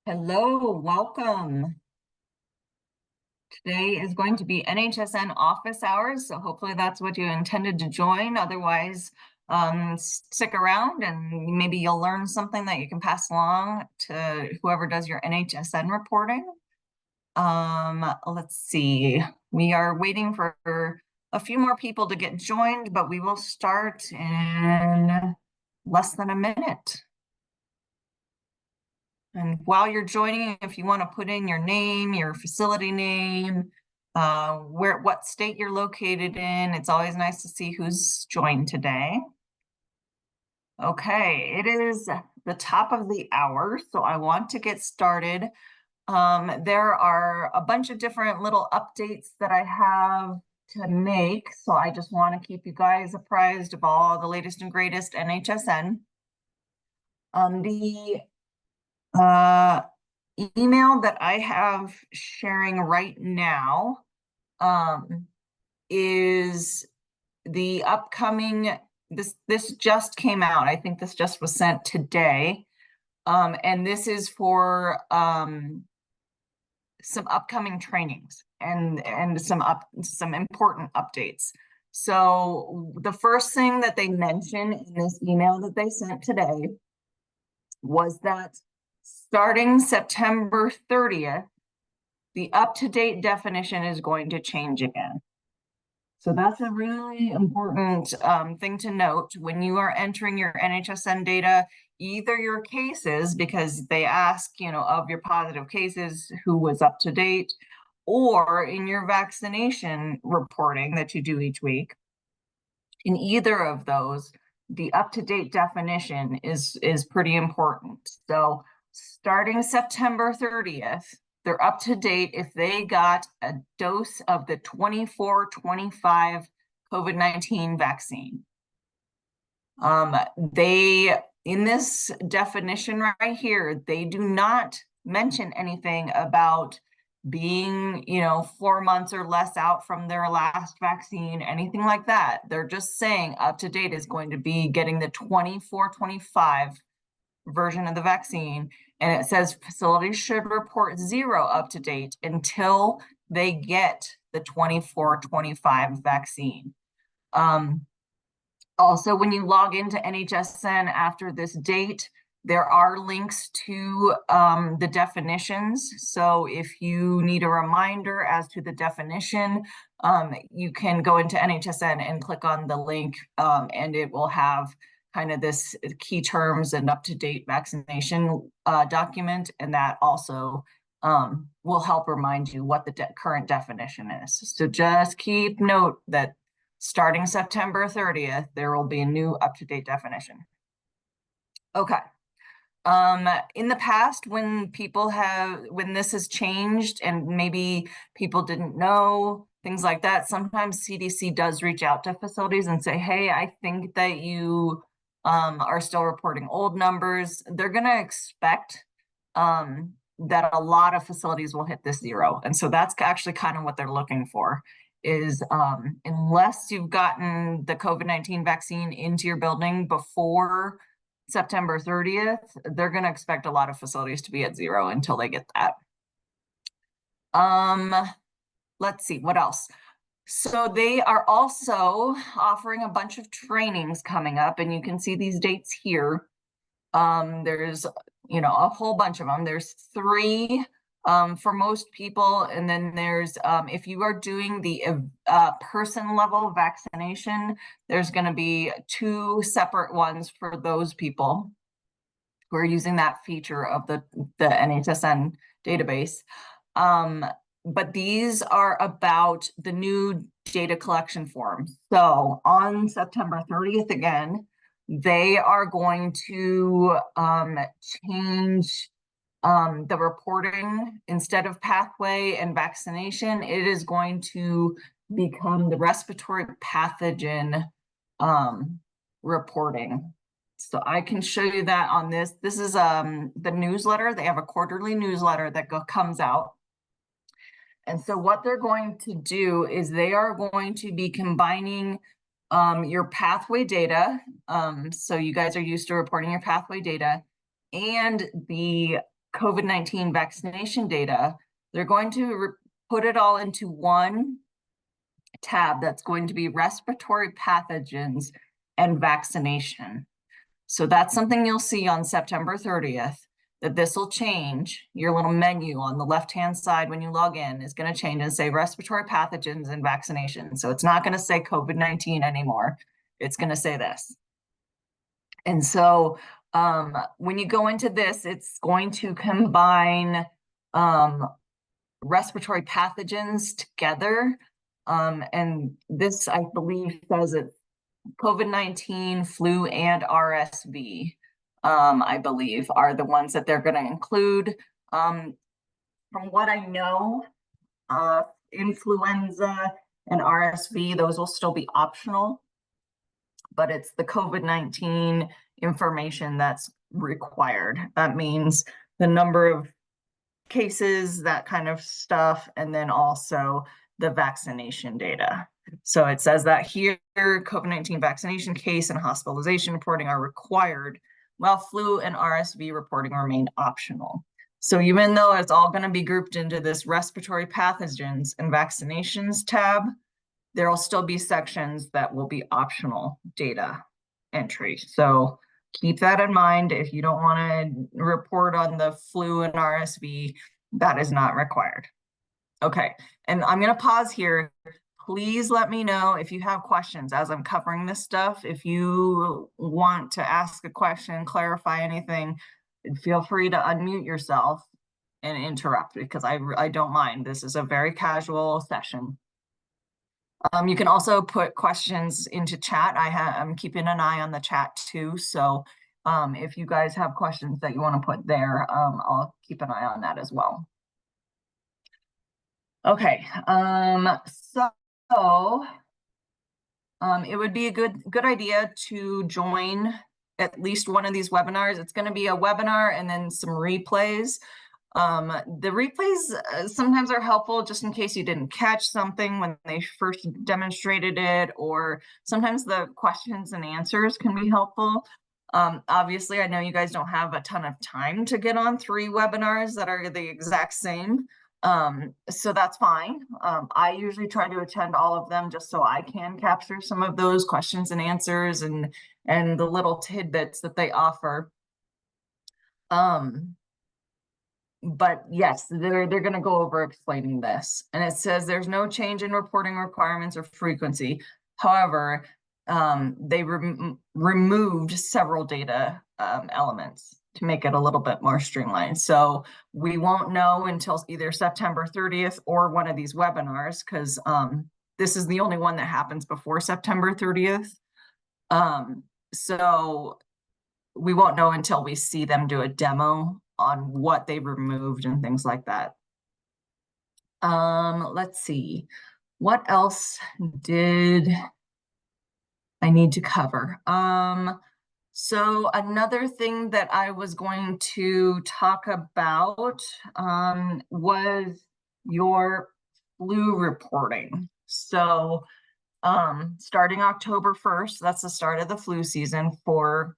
Hello, welcome. Today is going to be NHSN office hours, so hopefully that's what you intended to join. Otherwise, stick around and maybe you'll learn something that you can pass along to whoever does your NHSN reporting. Let's see. We are waiting for a few more people to get joined, but we will start in less than a minute. And while you're joining, if you want to put in your name, your facility name, what state you're located in, it's always nice to see who's joined today. Okay, it is the top of the hour, so I want to get started. There are a bunch of different little updates that I have to make, so I just want to keep you guys apprised of all the latest and greatest NHSN. The email that I have sharing right now is the upcoming, this just came out. I think this just was sent today. And this is for some upcoming trainings and some important updates. So the first thing that they mention in this email that they sent today was that starting September 30th, the up-to-date definition is going to change again. So that's a really important thing to note when you are entering your NHSN data, either your cases, because they ask, of your positive cases, who was up to date, or in your vaccination reporting that you do each week. In either of those, the up-to-date definition is pretty important. So starting September 30th, they're up to date if they got a dose of the 24-25 COVID-19 vaccine. In this definition right here, they do not mention anything about being, 4 months or less out from their last vaccine, anything like that. They're just saying up to date is going to be getting the 24-25 version of the vaccine. And it says facilities should report 0 up to date until they get the 24-25 vaccine. Also, when you log into NHSN after this date, there are links to the definitions. So if you need a reminder as to the definition, you can go into NHSN and click on the link, and it will have kind of this key terms and up-to-date vaccination document, and that also will help remind you what the current definition is. So just keep note that starting September 30th, there will be a new up-to-date definition. Okay. In the past, when this has changed and maybe people didn't know, things like that, sometimes CDC does reach out to facilities and say, hey, I think that you are still reporting old numbers. They're going to expect that a lot of facilities will hit this 0. And so that's actually kind of what they're looking for is unless you've gotten the COVID-19 vaccine into your building before September 30th, they're going to expect a lot of facilities to be at 0 until they get that. Let's see, what else? So they are also offering a bunch of trainings coming up, and you can see these dates here. There's, a whole bunch of them. There's 3 for most people, and then there's, if you are doing the person level vaccination, there's going to be 2 separate ones for those people who are using that feature of the NHSN database. But these are about the new data collection form. So on September 30th, again, they are going to change the reporting. Instead of pathway and vaccination, it is going to become the respiratory pathogen reporting. So I can show you that on this. This is the newsletter. They have a quarterly newsletter that comes out. And so what they're going to do is they are going to be combining your pathway data. So you guys are used to reporting your pathway data and the COVID-19 vaccination data, they're going to put it all into one tab that's going to be respiratory pathogens and vaccination. So that's something you'll see on September 30th, that this will change. Your little menu on the left-hand side when you log in is going to change and say respiratory pathogens and vaccination. So it's not going to say COVID-19 anymore. It's going to say this. And so when you go into this, it's going to combine respiratory pathogens together. And this, I believe, says it COVID-19, flu, and RSV, I believe, are the ones that they're going to include. From what I know, influenza and RSV, those will still be optional, but it's the COVID-19 information that's required. That means the number of cases, that kind of stuff, and then also the vaccination data. So it says that here, COVID-19 vaccination case and hospitalization reporting are required, while flu and RSV reporting remain optional. So even though it's all going to be grouped into this respiratory pathogens and vaccinations tab, there will still be sections that will be optional data entry. So keep that in mind. If you don't want to report on the flu and RSV, that is not required. Okay, and I'm going to pause here. Please let me know if you have questions as I'm covering this stuff. If you want to ask a question, clarify anything, feel free to unmute yourself and interrupt, because I don't mind. This is a very casual session. You can also put questions into chat. I'm keeping an eye on the chat too. So if you guys have questions that you want to put there, I'll keep an eye on that as well. Okay, it would be a good idea to join at least one of these webinars. It's going to be a webinar and then some replays. The replays sometimes are helpful just in case you didn't catch something when they first demonstrated it, or sometimes the questions and answers can be helpful. Obviously, I know you guys don't have a ton of time to get on 3 webinars that are the exact same. So that's fine. I usually try to attend all of them just so I can capture some of those questions and answers and the little tidbits that they offer. But yes, they're going to go over explaining this. And it says there's no change in reporting requirements or frequency. However, they removed several data elements to make it a little bit more streamlined. So we won't know until either September 30th or one of these webinars, because this is the only one that happens before September 30th. So we won't know until we see them do a demo on what they removed and things like that. Let's see. What else did I need to cover? So another thing that I was going to talk about was your flu reporting. So starting October 1st, that's the start of the flu season for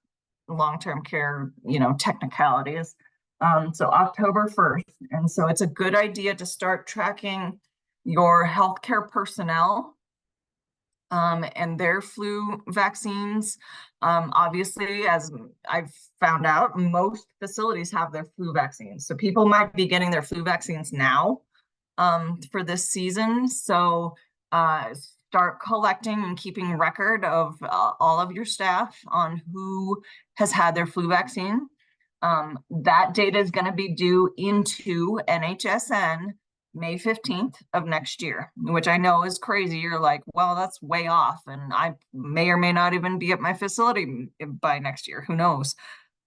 long-term care, technicalities. So October 1st. And so it's a good idea to start tracking your healthcare personnel and their flu vaccines. Obviously, as I've found out, most facilities have their flu vaccines. So people might be getting their flu vaccines now for this season. So start collecting and keeping record of all of your staff on who has had their flu vaccine. That data is going to be due into NHSN May 15th of next year, which I know is crazy. You're like, well, that's way off, and I may or may not even be at my facility by next year. Who knows?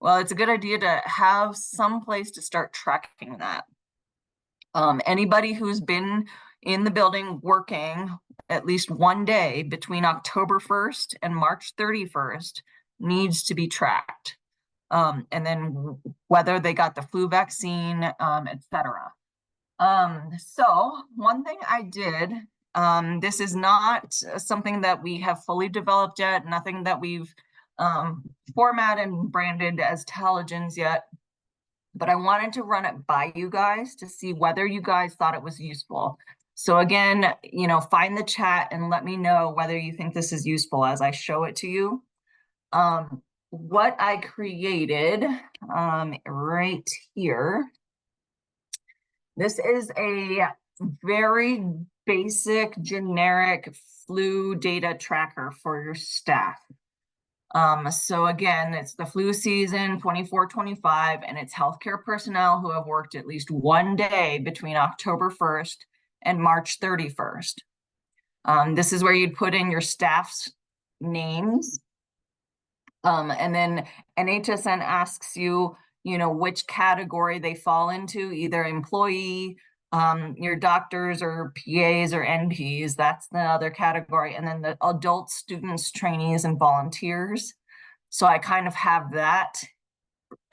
Well, it's a good idea to have some place to start tracking that. Anybody who's been in the building working at least one day between October 1st and March 31st needs to be tracked. And then whether they got the flu vaccine, etc. So one thing I did, this is not something that we have fully developed yet, nothing that we've formatted and branded as Telligence yet. but I wanted to run it by you guys to see whether you guys thought it was useful. So again, find the chat and let me know whether you think this is useful as I show it to you. What I created right here, this is a very basic generic flu data tracker for your staff. So again, it's the flu season 24-25, and it's healthcare personnel who have worked at least one day between October 1st and March 31st. This is where you'd put in your staff's names. And then NHSN asks you, which category they fall into, either employee, your doctors or PAs or NPs, that's the other category. And then the adult students, trainees, and volunteers. So I kind of have that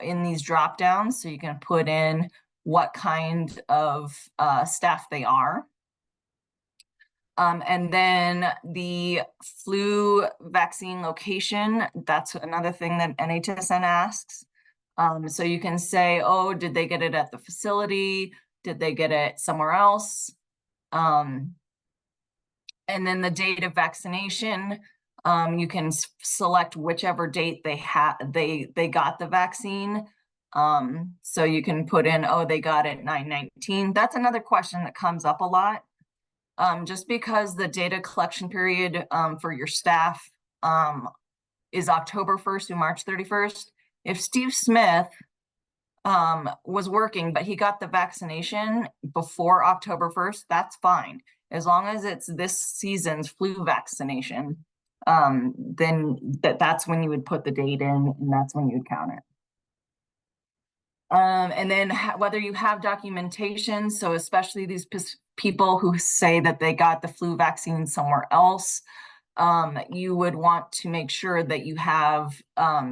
in these drop downs, so you can put in what kind of staff they are. And then the flu vaccine location, that's another thing that NHSN asks. So you can say, oh, did they get it at the facility? Did they get it somewhere else? And then the date of vaccination, you can select whichever date they got the vaccine. So you can put in, oh, they got it 9/19. That's another question that comes up a lot. Just because the data collection period for your staff is October 1st through March 31st. If Steve Smith was working, but he got the vaccination before October 1st, that's fine. As long as it's this season's flu vaccination, then that's when you would put the date in, and that's when you would count it. And then whether you have documentation, so especially these people who say that they got the flu vaccine somewhere else, you would want to make sure that you have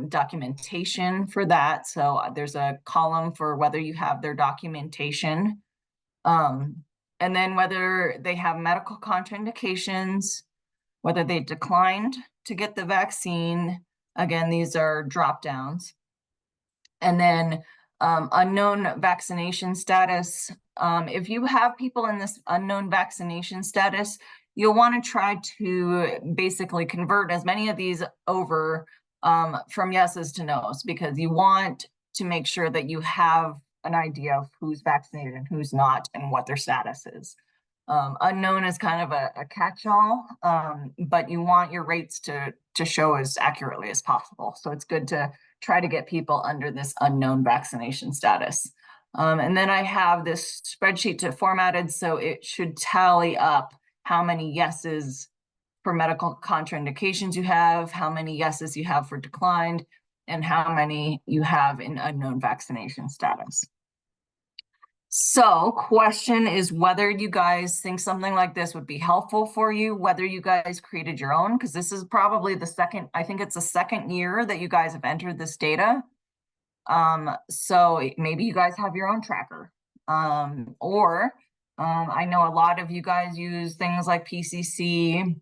documentation for that. So there's a column for whether you have their documentation. And then whether they have medical contraindications, whether they declined to get the vaccine. Again, these are drop downs. And then unknown vaccination status. If you have people in this unknown vaccination status, you'll want to try to basically convert as many of these over from yeses to nos, because you want to make sure that you have an idea of who's vaccinated and who's not and what their status is. Unknown is kind of a catch-all, but you want your rates to show as accurately as possible. So it's good to try to get people under this unknown vaccination status. And then I have this spreadsheet formatted so it should tally up how many yeses for medical contraindications you have, how many yeses you have for declined, and how many you have in unknown vaccination status. So question is whether you guys think something like this would be helpful for you, whether you guys created your own, because this is probably the second, I think it's the second year that you guys have entered this data. So maybe you guys have your own tracker. Or I know a lot of you guys use things like PCC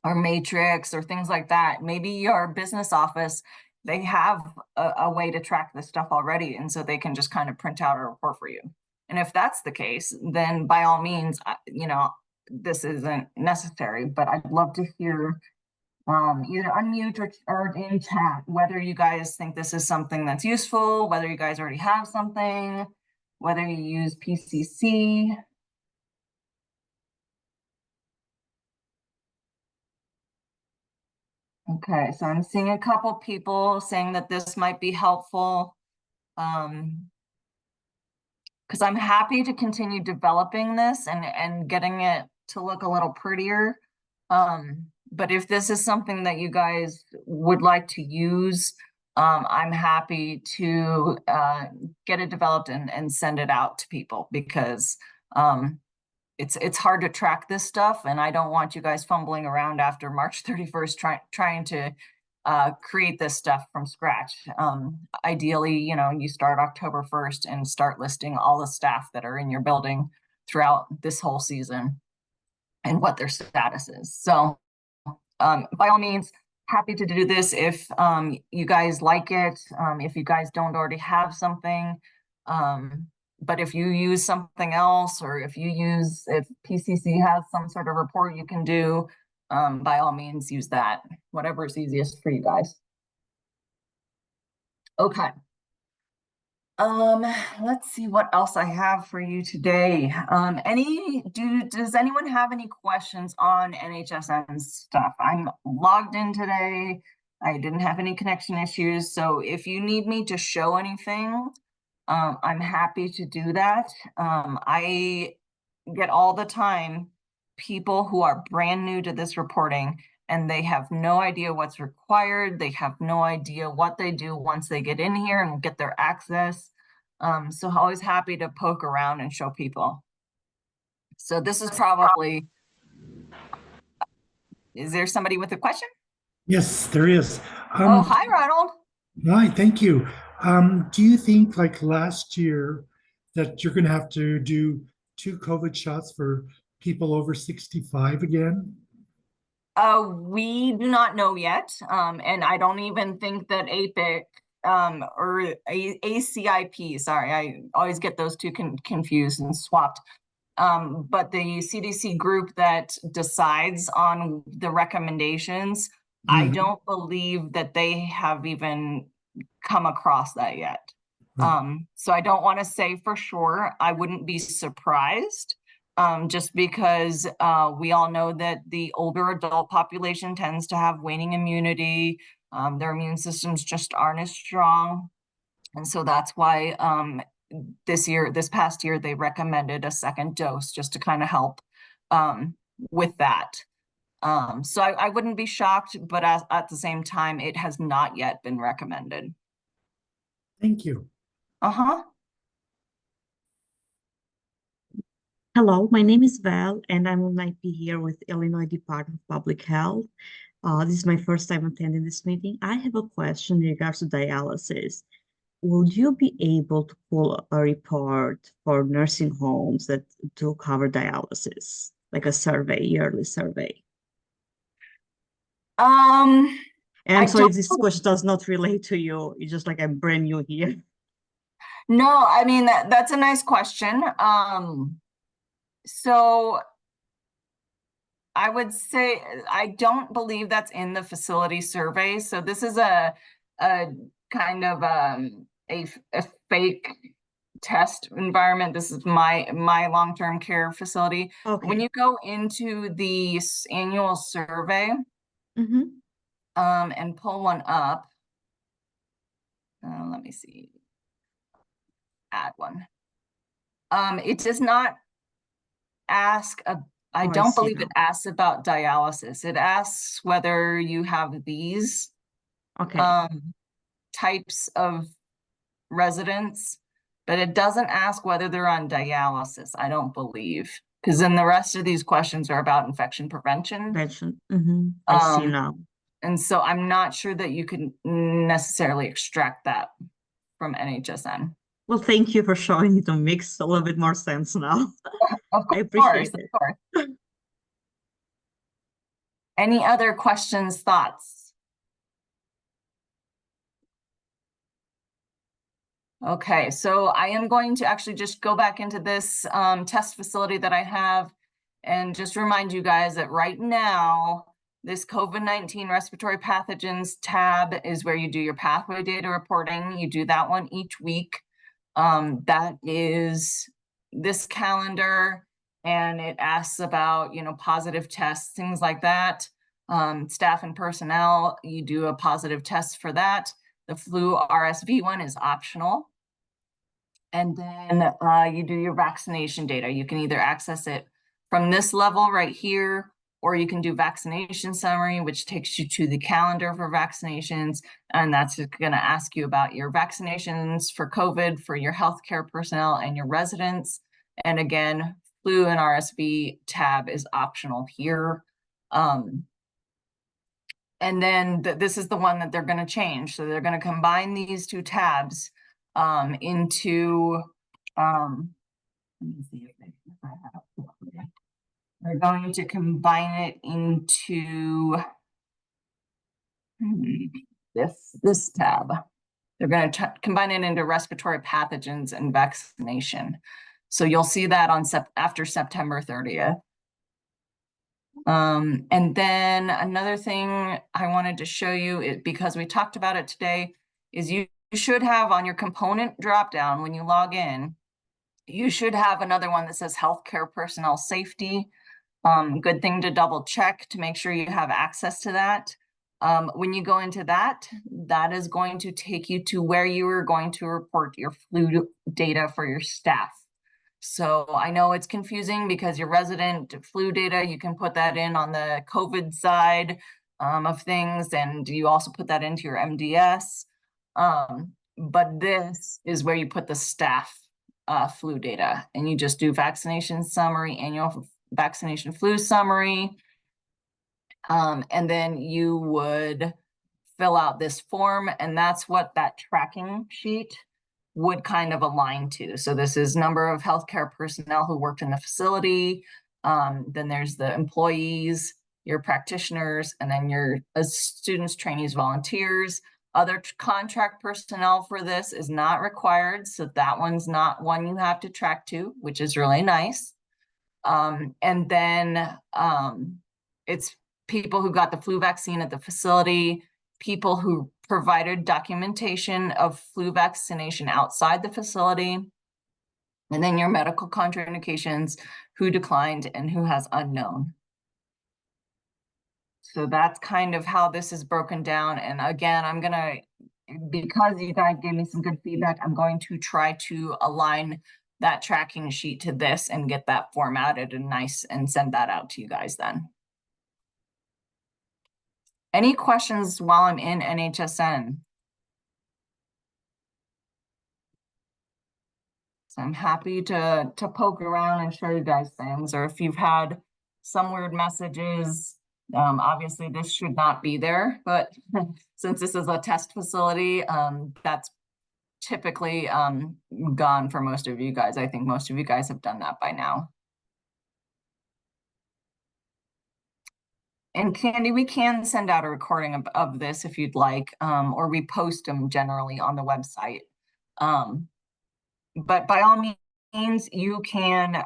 or Matrix or things like that. Maybe your business office, they have a way to track this stuff already, and so they can just kind of print out a report for you. And if that's the case, then by all means, this isn't necessary, but I'd love to hear either unmute or in chat whether you guys think this is something that's useful, whether you guys already have something, whether you use PCC. Okay, so I'm seeing a couple people saying that this might be helpful. Because I'm happy to continue developing this and getting it to look a little prettier. But if this is something that you guys would like to use, I'm happy to get it developed and send it out to people, because it's hard to track this stuff, and I don't want you guys fumbling around after March 31st trying to create this stuff from scratch. Ideally, you start October 1st and start listing all the staff that are in your building throughout this whole season and what their status is. So by all means, happy to do this if you guys like it. If you guys don't already have something, But if you use something else, or if PCC has some sort of report you can do, by all means use that, whatever is easiest for you guys. Okay. Let's see what else I have for you today. Does anyone have any questions on NHSN stuff? I'm logged in today. I didn't have any connection issues. So if you need me to show anything, I'm happy to do that. I get all the time people who are brand new to this reporting, and they have no idea what's required. They have no idea what they do once they get in here and get their access. So always happy to poke around and show people. So this is probably, is there somebody with a question? Yes, there is. Oh, hi, Ronald. Hi, thank you. Do you think, like last year, that you're going to have to do 2 COVID shots for people over 65 again? We do not know yet, and I don't even think that APIC or ACIP, sorry, I always get those two confused and swapped. But the CDC group that decides on the recommendations, I don't believe that they have even come across that yet. So I don't want to say for sure. I wouldn't be surprised, just because we all know that the older adult population tends to have waning immunity. Their immune systems just aren't as strong. And so that's why this past year, they recommended a second dose just to kind of help with that. So I wouldn't be shocked, but at the same time, it has not yet been recommended. Thank you. Uh-huh. Hello, my name is Val, and I might be here with Illinois Department of Public Health. This is my first time attending this meeting. I have a question in regards to dialysis. Would you be able to pull a report for nursing homes that do cover dialysis, like a survey, yearly survey? And I'm sorry, this question does not relate to you. It's just like I'm brand new here. No, I mean, that's a nice question. So I would say I don't believe that's in the facility survey. So this is a kind of a fake test environment. This is my long-term care facility. Okay. When you go into the annual survey, and pull one up, let me see, add one. It does not ask I don't believe it asks about dialysis. It asks whether you have these types of residents, but it doesn't ask whether they're on dialysis, I don't believe, because then the rest of these questions are about infection prevention. I see now. And so I'm not sure that you can necessarily extract that from NHSN. Well, thank you for showing it. It makes a little bit more sense now. Of course, I appreciate it. Of course. Any other questions, thoughts? Okay, so I am going to actually just go back into this test facility that I have and just remind you guys that right now, this COVID-19 respiratory pathogens tab is where you do your pathway data reporting. You do that one each week. That is this calendar, and it asks about, positive tests, things like that. Staff and personnel, you do a positive test for that. The flu RSV one is optional. And then you do your vaccination data. You can either access it from this level right here, or you can do vaccination summary, which takes you to the calendar for vaccinations. And that's going to ask you about your vaccinations for COVID, for your healthcare personnel and your residents. And again, flu and RSV tab is optional here. And then this is the one that they're going to change. So they're going to combine these two tabs into, let me see if I have it. They're going to combine it into this tab. They're going to combine it into respiratory pathogens and vaccination. So you'll see that on after September 30th. And then another thing I wanted to show you, because we talked about it today, is you should have on your component dropdown when you log in, you should have another one that says healthcare personnel safety. Good thing to double check to make sure you have access to that. When you go into that, that is going to take you to where you are going to report your flu data for your staff. So I know it's confusing because your resident flu data, you can put that in on the COVID side of things, and you also put that into your MDS. But this is where you put the staff flu data, and you just do vaccination summary, annual vaccination flu summary. And then you would fill out this form, and that's what that tracking sheet would kind of align to. So this is number of healthcare personnel who worked in the facility. Then there's the employees, your practitioners, and then your students, trainees, volunteers. Other contract personnel for this is not required. So that one's not one you have to track to, which is really nice. And then it's people who got the flu vaccine at the facility, people who provided documentation of flu vaccination outside the facility, and then your medical contraindications, who declined and who has unknown. So that's kind of how this is broken down. And again, I'm gonna, because you guys gave me some good feedback, I'm going to try to align that tracking sheet to this and get that formatted and nice and send that out to you guys then. Any questions while I'm in NHSN? So I'm happy to poke around and show you guys things, or if you've had some weird messages, obviously this should not be there, but since this is a test facility, that's typically gone for most of you guys. I think most of you guys have done that by now. And Candy, we can send out a recording of this if you'd like, or we post them generally on the website. But by all means, you can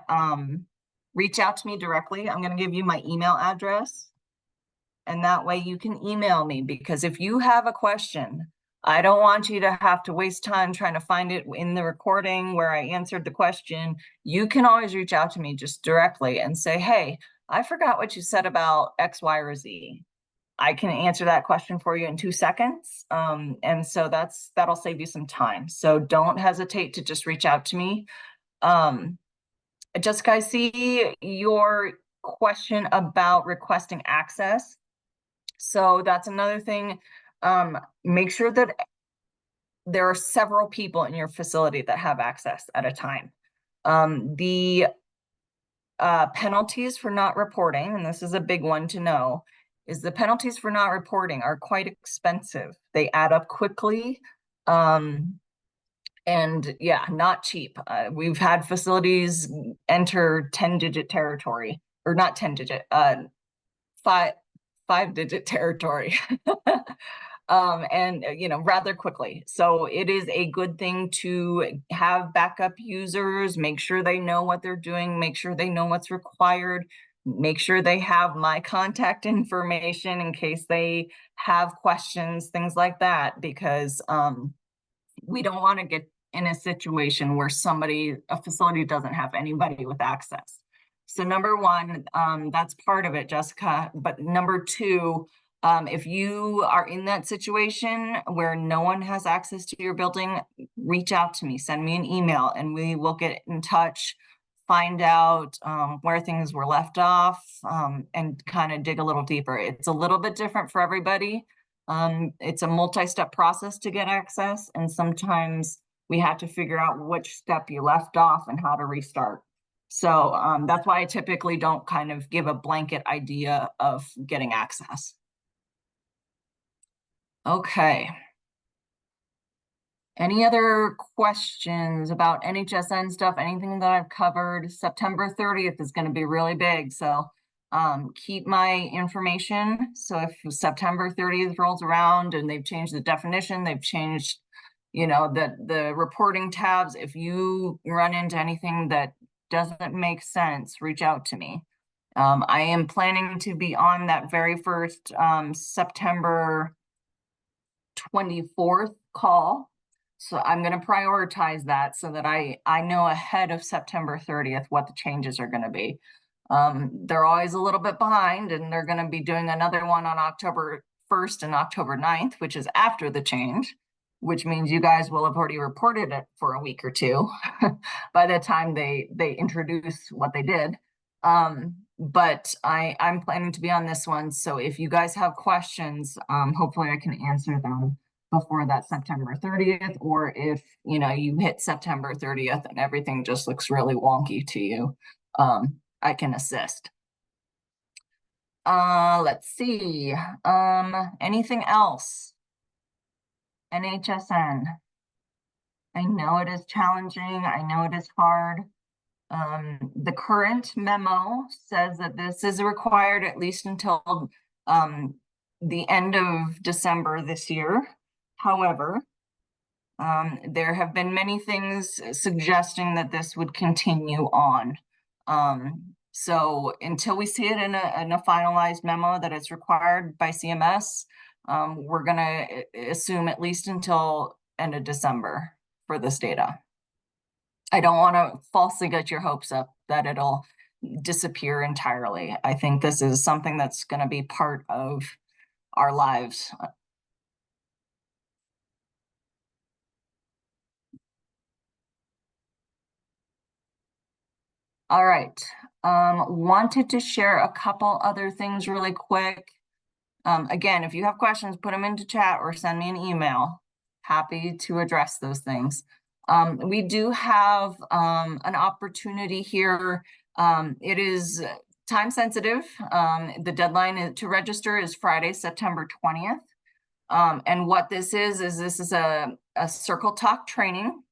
reach out to me directly. I'm going to give you my email address. And that way you can email me, because if you have a question, I don't want you to have to waste time trying to find it in the recording where I answered the question. You can always reach out to me just directly and say, hey, I forgot what you said about X, Y, or Z. I can answer that question for you in 2 seconds. And so that'll save you some time. So don't hesitate to just reach out to me. Jessica, I see your question about requesting access. So that's another thing. Make sure that there are several people in your facility that have access at a time. The penalties for not reporting, and this is a big one to know, is the penalties for not reporting are quite expensive. They add up quickly. And yeah, not cheap. We've had facilities enter 10-digit territory, or not 10-digit, 5-digit territory. And rather quickly. So it is a good thing to have backup users, make sure they know what they're doing, make sure they know what's required, make sure they have my contact information in case they have questions, things like that, because we don't want to get in a situation where a facility doesn't have anybody with access. So number one, that's part of it, Jessica. But number two, if you are in that situation where no one has access to your building, reach out to me, send me an email, and we will get in touch, find out where things were left off, and kind of dig a little deeper. It's a little bit different for everybody. It's a multi-step process to get access, and sometimes we have to figure out which step you left off and how to restart. So that's why I typically don't kind of give a blanket idea of getting access. Okay. Any other questions about NHSN stuff? Anything that I've covered? September 30th is going to be really big. So keep my information. So if September 30th rolls around and they've changed the definition, they've changed, you know, the reporting tabs, if you run into anything that doesn't make sense, reach out to me. I am planning to be on that very first September 24th call. So I'm going to prioritize that so that I know ahead of September 30th what the changes are going to be. They're always a little bit behind, and they're going to be doing another one on October 1st and October 9th, which is after the change, which means you guys will have already reported it for a week or two by the time they introduce what they did. But I'm planning to be on this one. So if you guys have questions, hopefully I can answer them before that September 30th, or if, you know, you hit September 30th and everything just looks really wonky to you, I can assist. Let's see. Anything else? NHSN. I know it is challenging. I know it is hard. The current memo says that this is required at least until the end of December this year. However, there have been many things suggesting that this would continue on. So until we see it in a finalized memo that it's required by CMS, we're gonna assume at least until end of December for this data. I don't want to falsely get your hopes up that it'll disappear entirely. I think this is something that's going to be part of our lives. All right. Wanted to share a couple other things really quick. Again, if you have questions, put them into chat or send me an email. Happy to address those things. We do have an opportunity here. It is time sensitive. The deadline to register is Friday, September 20th. And what this is a circle talk training.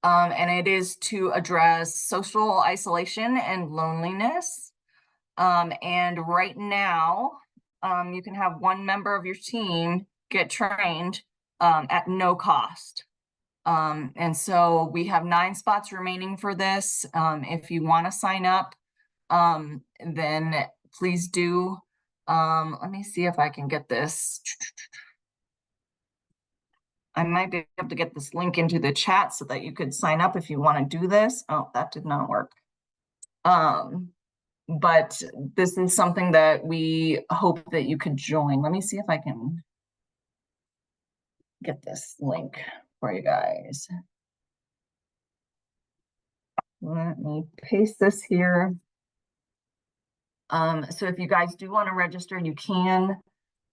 And it is to address social isolation and loneliness. And right now, you can have one member of your team get trained at no cost. And so we have 9 spots remaining for this. If you want to sign up, then please do. Let me see if I can get this. I might be able to get this link into the chat so that you could sign up if you want to do this. Oh, that did not work. But this is something that we hope that you could join. Let me see if I can get this link for you guys. Let me paste this here. So if you guys do want to register, you can.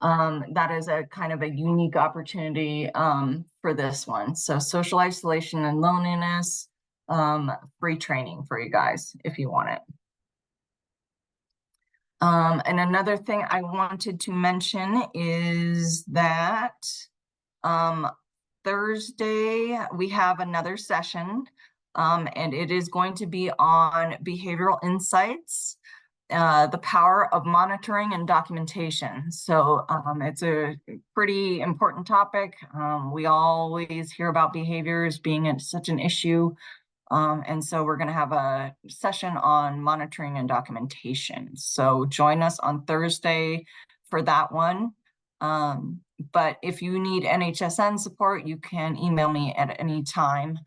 That is a kind of a unique opportunity for this one. So social isolation and loneliness, free training for you guys if you want it. And another thing I wanted to mention is that Thursday we have another session, and it is going to be on behavioral insights, the power of monitoring and documentation. So it's a pretty important topic. We always hear about behaviors being such an issue. And so we're going to have a session on monitoring and documentation. So join us on Thursday for that one. But if you need NHSN support, you can email me at any time.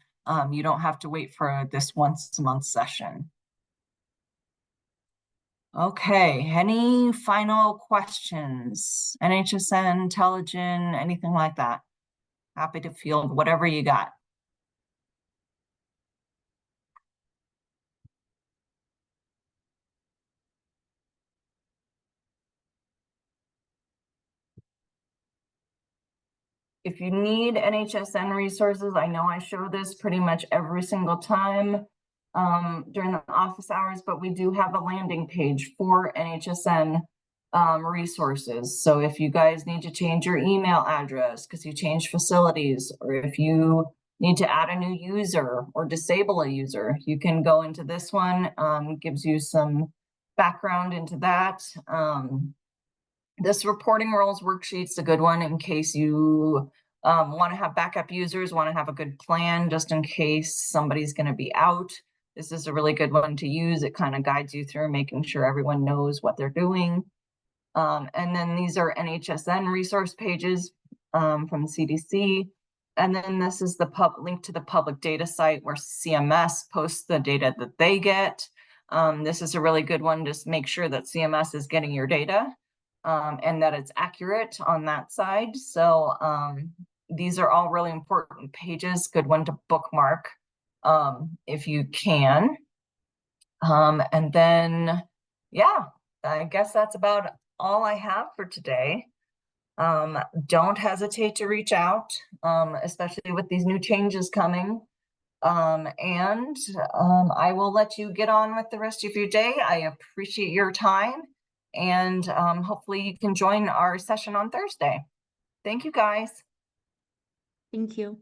You don't have to wait for this once a month session. Okay, any final questions? NHSN, Telegen, anything like that? Happy to field whatever you got. If you need NHSN resources, I know I show this pretty much every single time during the office hours, but we do have a landing page for NHSN resources. So if you guys need to change your email address because you changed facilities, or if you need to add a new user or disable a user, you can go into this one. Gives you some background into that. This reporting roles worksheet's a good one in case you Want to have backup users, want to have a good plan just in case somebody's going to be out. This is a really good one to use. It kind of guides you through making sure everyone knows what they're doing. And then these are NHSN resource pages from the CDC. And then this is the link to the public data site where CMS posts the data that they get. This is a really good one. Just make sure that CMS is getting your data and that it's accurate on that side. So these are all really important pages. Good one to bookmark if you can. And then, yeah, I guess that's about all I have for today. Don't hesitate to reach out, especially with these new changes coming. I will let you get on with the rest of your day. I appreciate your time, and hopefully you can join our session on Thursday. Thank you, guys. Thank you.